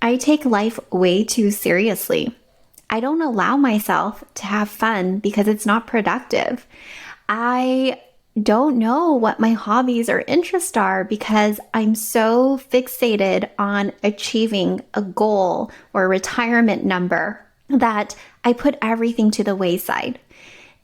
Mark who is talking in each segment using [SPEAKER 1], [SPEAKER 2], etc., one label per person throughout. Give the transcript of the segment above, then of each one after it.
[SPEAKER 1] I take life way too seriously. I don't allow myself to have fun because it's not productive. I don't know what my hobbies or interests are because I'm so fixated on achieving a goal or a retirement number that I put everything to the wayside.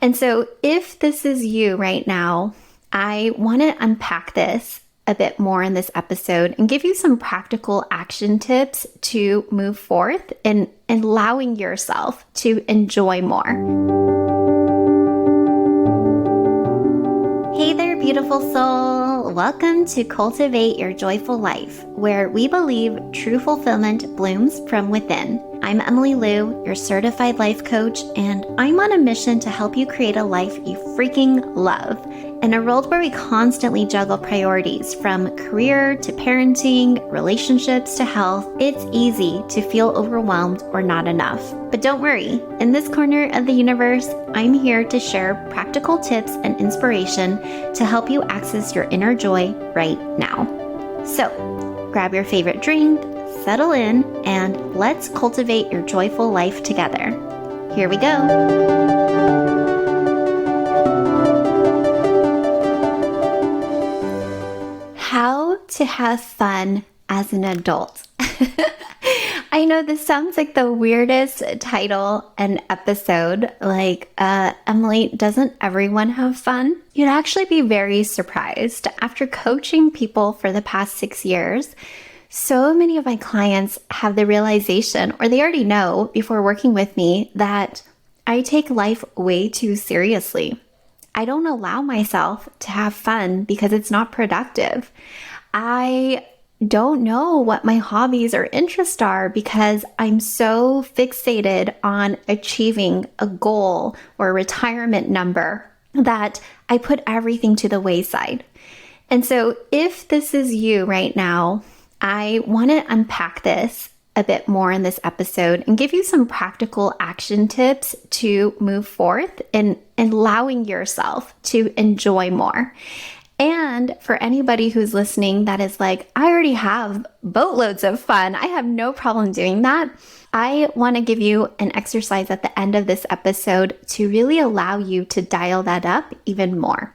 [SPEAKER 1] And so if this is you right now, I want to unpack this a bit more in this episode and give you some practical action tips to move forth in allowing yourself to enjoy more. Hey there, beautiful soul. Welcome to Cultivate Your Joyful Life, where we believe true fulfillment blooms from within. I'm Emily Lou, your certified life coach, and I'm on a mission to help you create a life you freaking love. In a world where we constantly juggle priorities from career to parenting, relationships to health, it's easy to feel overwhelmed or not enough. But don't worry, in this corner of the universe, I'm here to share practical tips and inspiration to help you access your inner joy right now. So, grab your favorite drink, settle in, and let's cultivate your joyful life together. Here we go. How to have fun as an adult. I know this sounds like the weirdest title and episode, like, Emily, doesn't everyone have fun? You'd actually be very surprised. After coaching people for the past 6 years, so many of my clients have the realization, or they already know before working with me, that I take life way too seriously. I don't allow myself to have fun because it's not productive. I don't know what my hobbies or interests are because I'm so fixated on achieving a goal or a retirement number that I put everything to the wayside. And so if this is you right now, I want to unpack this a bit more in this episode and give you some practical action tips to move forth in allowing yourself to enjoy more. And for anybody who's listening that is like, I already have boatloads of fun, I have no problem doing that, I want to give you an exercise at the end of this episode to really allow you to dial that up even more.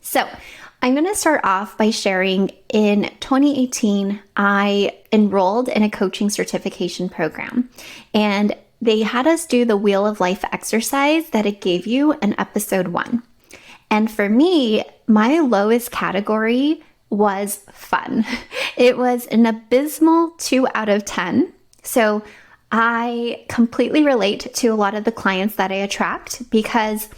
[SPEAKER 1] So I'm going to start off by sharing in 2018, I enrolled in a coaching certification program, and they had us do the Wheel of Life exercise that it gave you in episode 1. And for me, my lowest category was fun. It was an abysmal 2 out of 10. So I completely relate to a lot of the clients that I attract because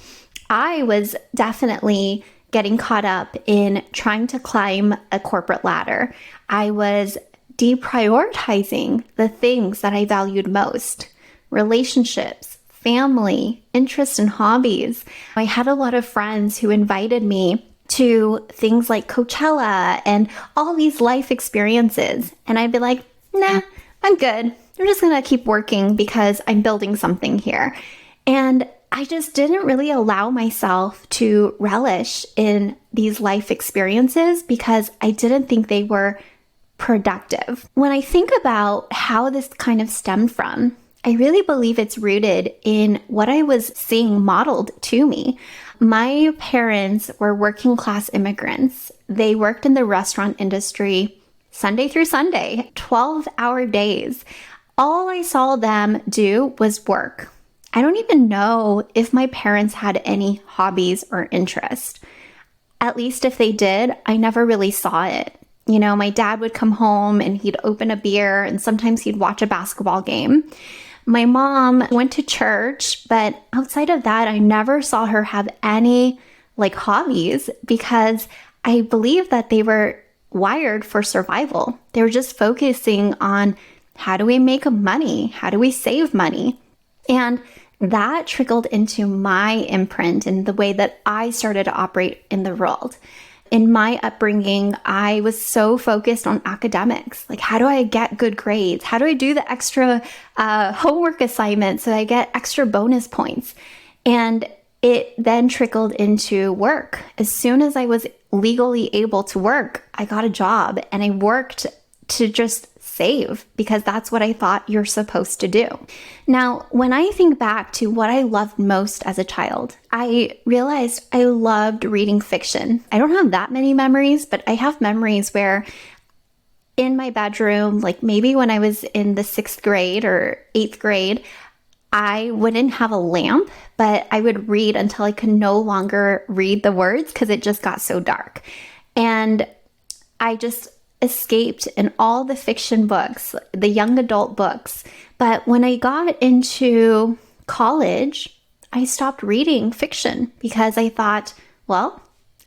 [SPEAKER 1] I was definitely getting caught up in trying to climb a corporate ladder. I was deprioritizing the things that I valued most: relationships, family, interests, and hobbies. I had a lot of friends who invited me to things like Coachella and all these life experiences. And I'd be like, nah, I'm good. I'm just going to keep working because I'm building something here. And I just didn't really allow myself to relish in these life experiences because I didn't think they were productive. When I think about how this kind of stemmed from, I really believe it's rooted in what I was seeing modeled to me. My parents were working class immigrants. They worked in the restaurant industry Sunday through Sunday, 12-hour days. All I saw them do was work. I don't even know if my parents had any hobbies or interests. At least if they did, I never really saw it. You know, my dad would come home and he'd open a beer and sometimes he'd watch a basketball game. My mom went to church, but outside of that, I never saw her have any hobbies because I believe that they were wired for survival. They were just focusing on how do we make money? How do we save money? And that trickled into my imprint and the way that I started to operate in the world. In my upbringing, I was so focused on academics. Like, how do I get good grades? How do I do the extra homework assignments so that I get extra bonus points? And it then trickled into work. As soon as I was legally able to work, I got a job and I worked to just save because that's what I thought you're supposed to do. Now, when I think back to what I loved most as a child, I realized I loved reading fiction. I don't have that many memories, but I have memories where in my bedroom, like maybe when I was in the 6th grade or 8th grade, I wouldn't have a lamp, but I would read until I could no longer read the words because it just got so dark. And I just escaped in all the fiction books, the young adult books. But when I got into college, I stopped reading fiction because I thought, well,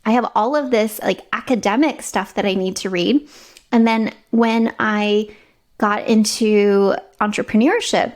[SPEAKER 1] I have all of this like academic stuff that I need to read. And then when I got into entrepreneurship,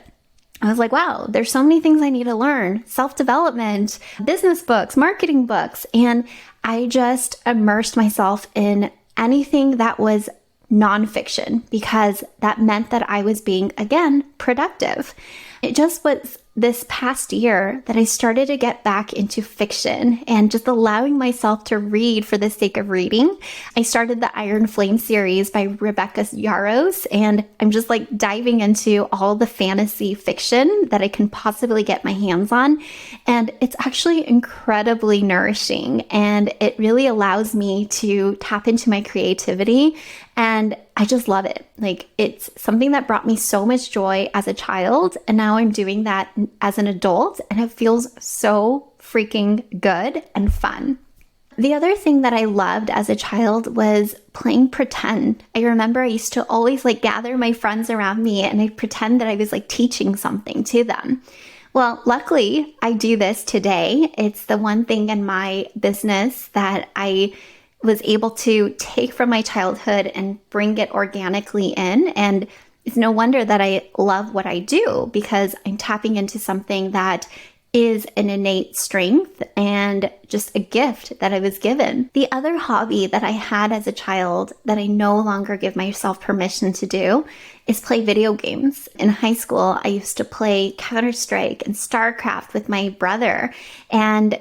[SPEAKER 1] I was like, wow, there's so many things I need to learn. Self-development, business books, marketing books. And I just immersed myself in anything that was nonfiction because that meant that I was being, again, productive. It just was this past year that I started to get back into fiction and just allowing myself to read for the sake of reading. I started the Iron Flame series by Rebecca Yarros, and I'm just like diving into all the fantasy fiction that I can possibly get my hands on. And it's actually incredibly nourishing, and it really allows me to tap into my creativity. And I just love it. Like, it's something that brought me so much joy as a child. And now I'm doing that as an adult, and it feels so freaking good and fun. The other thing that I loved as a child was playing pretend. I remember I used to always like gather my friends around me and I'd pretend that I was like teaching something to them. Well, luckily I do this today. It's the one thing in my business that I was able to take from my childhood and bring it organically in. And it's no wonder that I love what I do because I'm tapping into something that is an innate strength and just a gift that I was given. The other hobby that I had as a child that I no longer give myself permission to do is play video games. In high school, I used to play Counter-Strike and StarCraft with my brother. And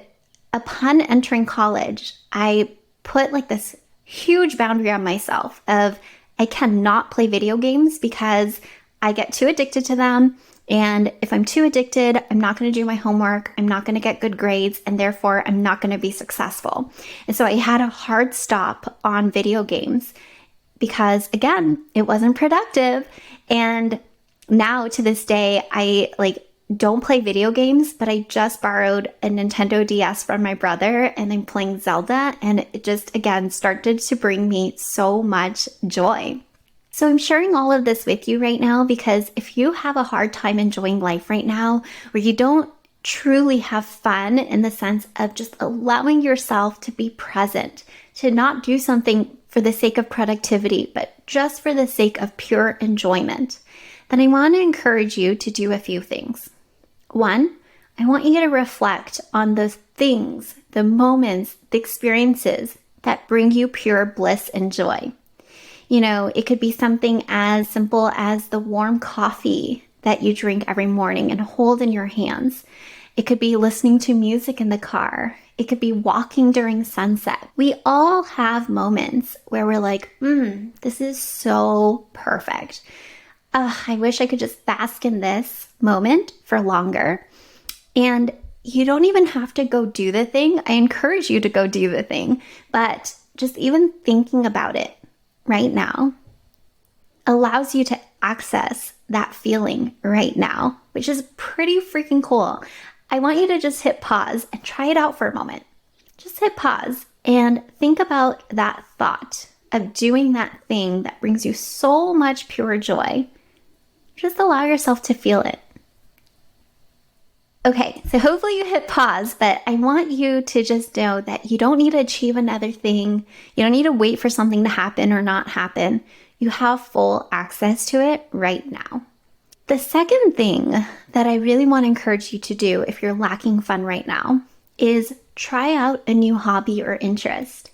[SPEAKER 1] upon entering college, I put like this huge boundary on myself of I cannot play video games because I get too addicted to them. And if I'm too addicted, I'm not going to do my homework. I'm not going to get good grades, and therefore I'm not going to be successful. And so I had a hard stop on video games because, again, it wasn't productive. And now to this day, I don't play video games, but I just borrowed a Nintendo DS from my brother and I'm playing Zelda, and it just, again, started to bring me so much joy. So I'm sharing all of this with you right now because if you have a hard time enjoying life right now, or you don't truly have fun in the sense of just allowing yourself to be present, to not do something for the sake of productivity, but just for the sake of pure enjoyment, then I want to encourage you to do a few things. One, I want you to reflect on those things, the moments, the experiences that bring you pure bliss and joy. You know, it could be something as simple as the warm coffee that you drink every morning and hold in your hands. It could be listening to music in the car. It could be walking during sunset. We all have moments where we're like, this is so perfect. I wish I could just bask in this moment for longer. And you don't even have to go do the thing. I encourage you to go do the thing, but just even thinking about it right now allows you to access that feeling right now, which is pretty freaking cool. I want you to just hit pause and try it out for a moment. Just hit pause and think about that thought of doing that thing that brings you so much pure joy. Just allow yourself to feel it. Okay, so hopefully you hit pause, but I want you to just know that you don't need to achieve another thing. You don't need to wait for something to happen or not happen. You have full access to it right now. The second thing that I really want to encourage you to do if you're lacking fun right now is try out a new hobby or interest.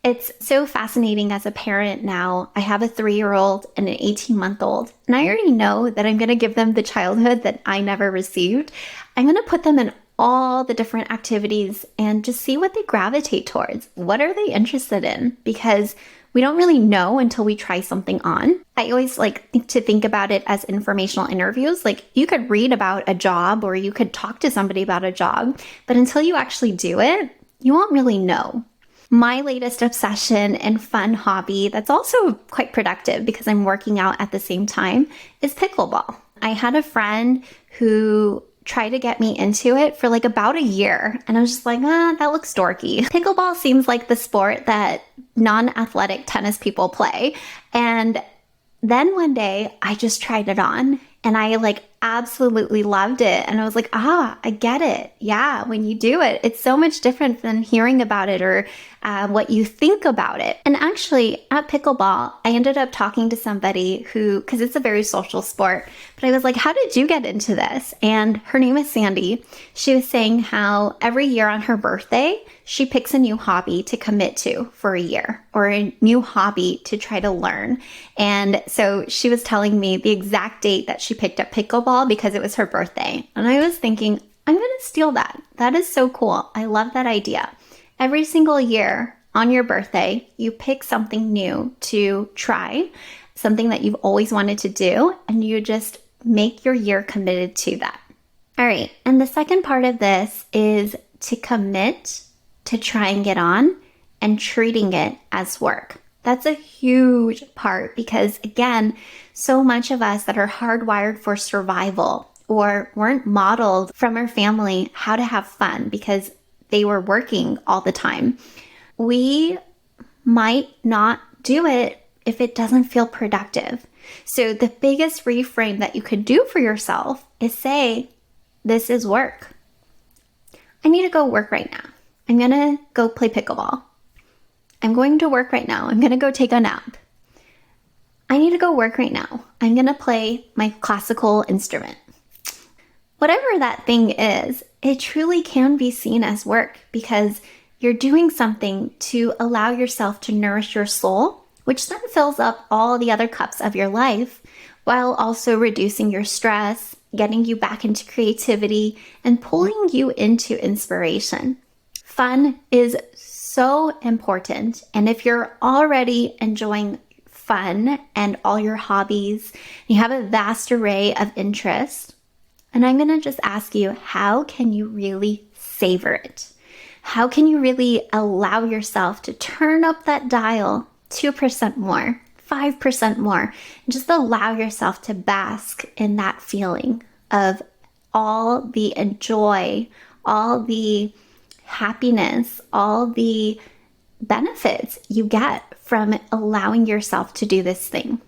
[SPEAKER 1] It's so fascinating as a parent now. I have a 3-year-old and an 18-month-old, and I already know that I'm going to give them the childhood that I never received. I'm going to put them in all the different activities and just see what they gravitate towards. What are they interested in? Because We don't really know until we try something on. I always like to think about it as informational interviews. Like you could read about a job or you could talk to somebody about a job, but until you actually do it, you won't really know. My latest obsession and fun hobby that's also quite productive because I'm working out at the same time is pickleball. I had a friend who tried to get me into it for like about a year, and I was just like, that looks dorky. Pickleball seems like the sport that non-athletic tennis people play. And then one day I just tried it on and I like absolutely loved it. And I was like, I get it. Yeah, when you do it, it's so much different than hearing about it or what you think about it. And actually at pickleball, I ended up talking to somebody who, because it's a very social sport, but I was like, how did you get into this? And her name is Sandy. She was saying how every year on her birthday, she picks a new hobby to commit to for a year or a new hobby to try to learn. And so she was telling me the exact date that she picked up pickleball because it was her birthday. And I was thinking, I'm going to steal that. That is so cool. I love that idea. Every single year on your birthday, you pick something new to try, something that you've always wanted to do, and you just make your year committed to that. All right. And the second part of this is to commit to trying it on and treating it as work. That's a huge part because, again, so much of us that are hardwired for survival or weren't modeled from our family how to have fun because they were working all the time. We might not do it if it doesn't feel productive. So the biggest reframe that you could do for yourself is say, this is work. I need to go work right now. I'm going to go play pickleball. I'm going to work right now. I'm going to go take a nap. I need to go work right now. I'm going to play my classical instrument. Whatever that thing is, it truly can be seen as work because you're doing something to allow yourself to nourish your soul, which then fills up all the other cups of your life while also reducing your stress, getting you back into creativity, and pulling you into inspiration. Fun is so important. And if you're already enjoying fun and all your hobbies, you have a vast array of interests, and I'm going to just ask you, how can you really savor it? How can you really allow yourself to turn up that dial 2% more, 5% more, and just allow yourself to bask in that feeling of all the joy, all the happiness, all the benefits you get from allowing yourself to do this thing.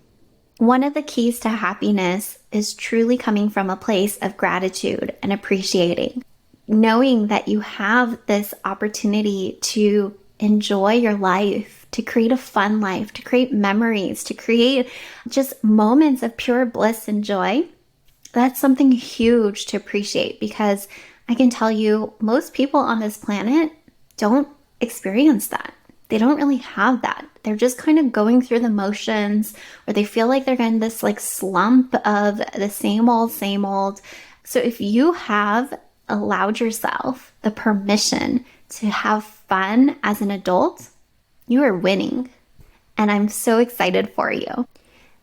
[SPEAKER 1] One of the keys to happiness is truly coming from a place of gratitude and appreciating, knowing that you have this opportunity to enjoy your life, to create a fun life, to create memories, to create just moments of pure bliss and joy. That's something huge to appreciate because I can tell you most people on this planet don't experience that. They don't really have that. They're just kind of going through the motions or they feel like they're in this like slump of the same old, same old. So if you have allowed yourself the permission to have fun as an adult, you are winning. And I'm so excited for you.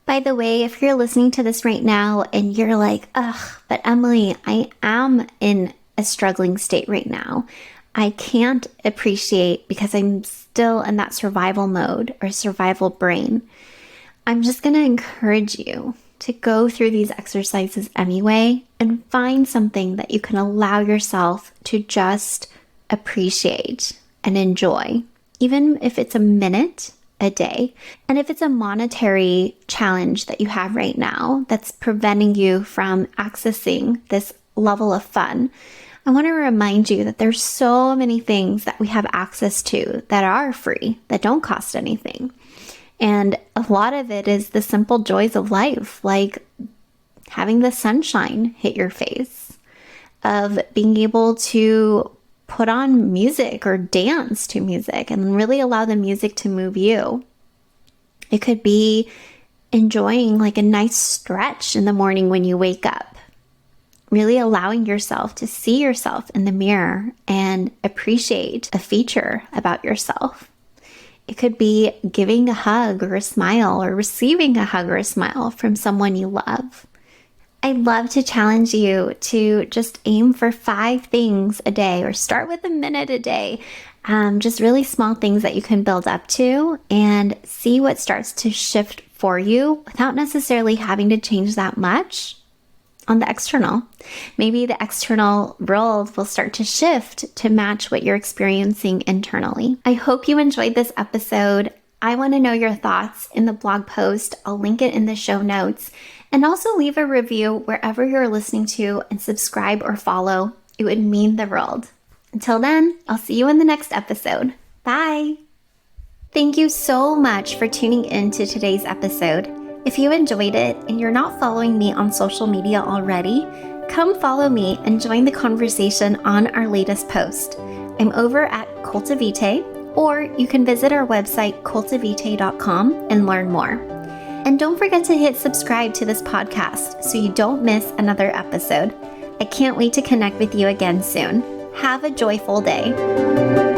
[SPEAKER 1] By the way, if you're listening to this right now and you're like, but Emily, I am in a struggling state right now. I can't appreciate because I'm still in that survival mode or survival brain. I'm just going to encourage you to go through these exercises anyway and find something that you can allow yourself to just appreciate and enjoy, even if it's a minute a day. And if it's a monetary challenge that you have right now that's preventing you from accessing this level of fun, I want to remind you that there's so many things that we have access to that are free, that don't cost anything. And a lot of it is the simple joys of life, like having the sunshine hit your face, of being able to put on music or dance to music and really allow the music to move you. It could be enjoying like a nice stretch in the morning when you wake up. Really allowing yourself to see yourself in the mirror and appreciate a feature about yourself. It could be giving a hug or a smile or receiving a hug or a smile from someone you love. I'd love to challenge you to just aim for 5 things a day or start with a minute a day. Just really small things that you can build up to and see what starts to shift for you without necessarily having to change that much on the external. Maybe the external world will start to shift to match what you're experiencing internally. I hope you enjoyed this episode. I want to know your thoughts in the blog post. I'll link it in the show notes. And also leave a review wherever you're listening to and subscribe or follow. It would mean the world. Until then, I'll see you in the next episode. Bye. Thank you so much for tuning in to today's episode. If you enjoyed it and you're not following me on social media already, come follow me and join the conversation on our latest post. I'm over at Cultivating, or you can visit our website, cultivating.com, and learn more. And don't forget to hit subscribe to this podcast so you don't miss another episode. I can't wait to connect with you again soon. Have a joyful day.